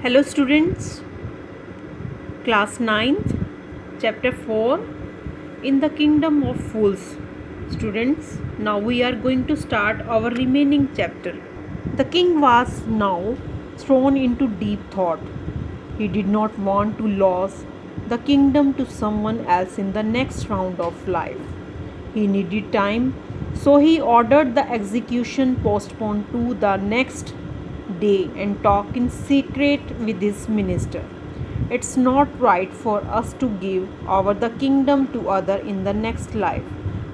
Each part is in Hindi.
Hello students, class 9th, chapter 4, in the kingdom of fools. Students, now we are going to start our remaining chapter. The king was now thrown into deep thought. He did not want to lose the kingdom to someone else in the next round of life. He needed time, so he ordered the execution postponed to the next day and talk in secret with his minister. It's not right for us to give over the kingdom to other in the next life.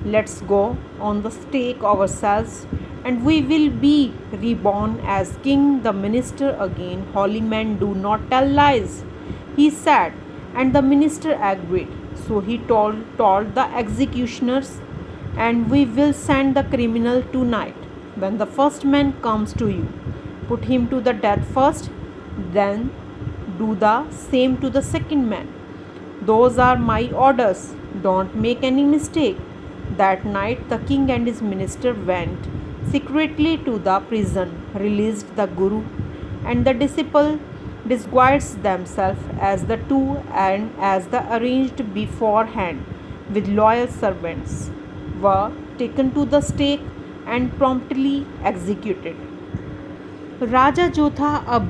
Let's go on the stake ourselves and we will be reborn as king. The minister again, holy man, do not tell lies, he said, and the minister agreed. So he told the executioners, and we will send the criminal tonight. When the first man comes to you, put him to the death first, then do the same to the second man. Those are my orders. Don't make any mistake. That night the king and his minister went secretly to the prison, released the guru, and the disciple disguised themselves as the two and as the arranged beforehand with loyal servants, were taken to the stake and promptly executed. राजा जो था अब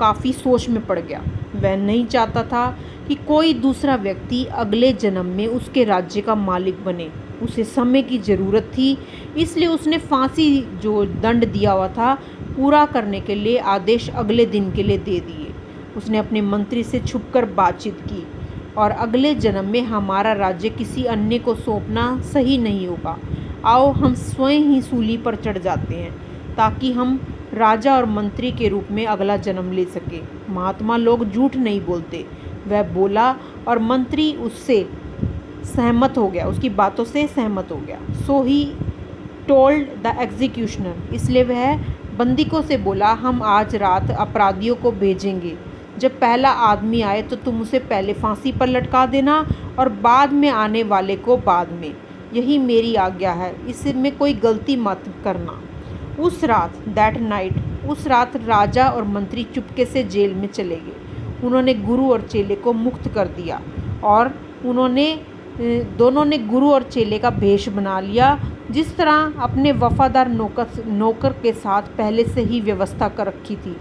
काफ़ी सोच में पड़ गया। वह नहीं चाहता था कि कोई दूसरा व्यक्ति अगले जन्म में उसके राज्य का मालिक बने। उसे समय की ज़रूरत थी, इसलिए उसने फांसी जो दंड दिया हुआ था पूरा करने के लिए आदेश अगले दिन के लिए दे दिए। उसने अपने मंत्री से छुपकर बातचीत की और अगले जन्म में हमारा राज्य किसी अन्य को सौंपना सही नहीं होगा। आओ हम स्वयं ही सूली पर चढ़ जाते हैं ताकि हम राजा और मंत्री के रूप में अगला जन्म ले सके। महात्मा लोग झूठ नहीं बोलते। वह बोला और मंत्री उससे सहमत हो गया, उसकी बातों से सहमत हो गया। सो ही टोल्ड द एग्जीक्यूशनर, इसलिए वह बंदिकों से बोला, हम आज रात अपराधियों को भेजेंगे। जब पहला आदमी आए तो तुम उसे पहले फांसी पर लटका देना और बाद में आने वाले को बाद में। यही मेरी आज्ञा है, इसमें कोई गलती मत करना। उस रात उस रात राजा और मंत्री चुपके से जेल में चले गए। उन्होंने गुरु और चेले को मुक्त कर दिया और दोनों ने गुरु और चेले का भेष बना लिया, जिस तरह अपने वफादार नौकर के साथ पहले से ही व्यवस्था कर रखी थी।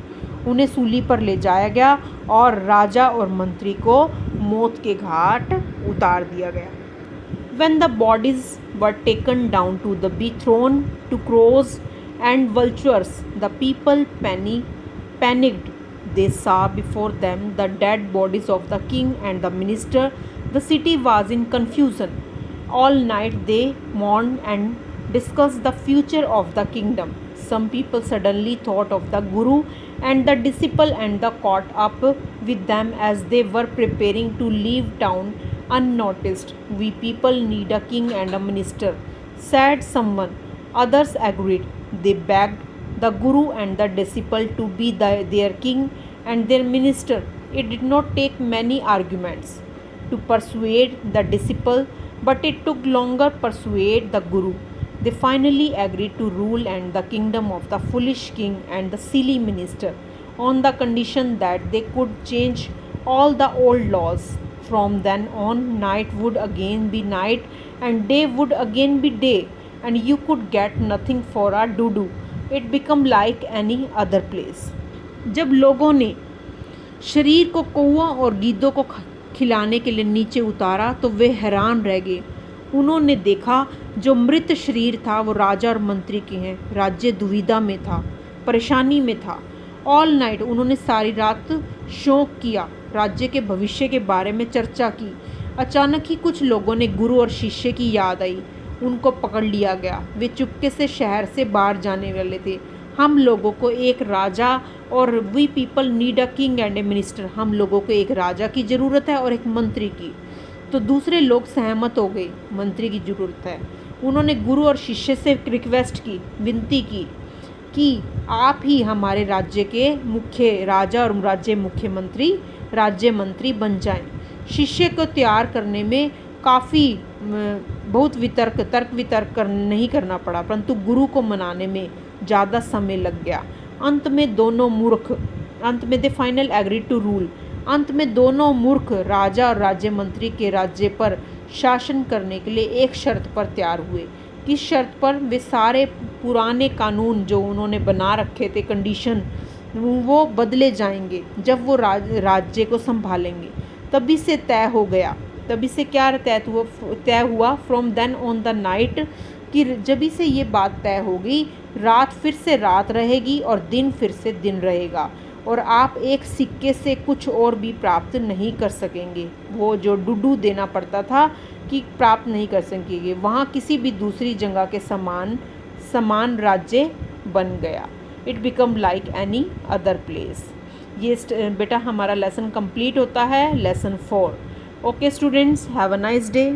उन्हें सूली पर ले जाया गया और राजा और मंत्री को मौत के घाट उतार दिया गया। When the bodies were taken down to be thrown to crows and vultures, the people panicked. They saw before them the dead bodies of the king and the minister. The city was in confusion. All night they mourned and discussed the future of the kingdom. Some people suddenly thought of the guru and the disciple and caught up with them as they were preparing to leave town unnoticed. We people need a king and a minister, said someone. Others agreed. They begged the guru and the disciple to be their king and their minister. It did not take many arguments to persuade the disciple, but it took longer to persuade the guru. They finally agreed to rule and the kingdom of the foolish king and the silly minister on the condition that they could change all the old laws. From then on, night would again be night and day would again be day, and you could get nothing for a doo-doo. It became like any other place. जब लोगों ने शरीर को कौवा और गीदों को खिलाने के लिए नीचे उतारा तो वे हैरान रह गए। उन्होंने देखा जो मृत शरीर था वो राजा और मंत्री के हैं। राज्य दुविधा में था, परेशानी में था। ऑल नाइट उन्होंने सारी रात शोक किया, राज्य के भविष्य के बारे में चर्चा की। अचानक ही कुछ लोगों ने गुरु और शिष्य की याद आई। उनको पकड़ लिया गया। वे चुपके से शहर से बाहर जाने वाले थे। हम लोगों को एक राजा और we people need a king and a minister, हम लोगों को एक राजा की ज़रूरत है और एक मंत्री की। तो दूसरे लोग सहमत हो गए, मंत्री की ज़रूरत है। उन्होंने गुरु और शिष्य से रिक्वेस्ट की, विनती की कि आप ही हमारे राज्य के मुख्य राजा और राज्य मंत्री बन जाएं। शिष्य को तैयार करने में काफ़ी बहुत तर्क वितर्क नहीं करना पड़ा, परंतु गुरु को मनाने में ज़्यादा समय लग गया। अंत में दोनों मूर्ख अंत में दे फाइनल एग्रीड टू रूल, अंत में दोनों मूर्ख राजा और राज्य मंत्री के राज्य पर शासन करने के लिए एक शर्त पर तैयार हुए। किस शर्त पर? वे सारे पुराने कानून जो उन्होंने बना रखे थे, कंडीशन, वो बदले जाएंगे जब वो राज्य को संभालेंगे। तभी से तय हो गया, तभी से क्या तय हुआ from then on the night, कि जभी से ये बात तय होगी, रात फिर से रात रहेगी और दिन फिर से दिन रहेगा, और आप एक सिक्के से कुछ और भी प्राप्त नहीं कर सकेंगे। वो जो डुडू देना पड़ता था कि प्राप्त नहीं कर सकेंगे, वहाँ किसी भी दूसरी जगह के समान राज्य बन गया। It become like any other place. ये बेटा हमारा लेसन कंप्लीट होता है, lesson 4। Okay students, have a nice day.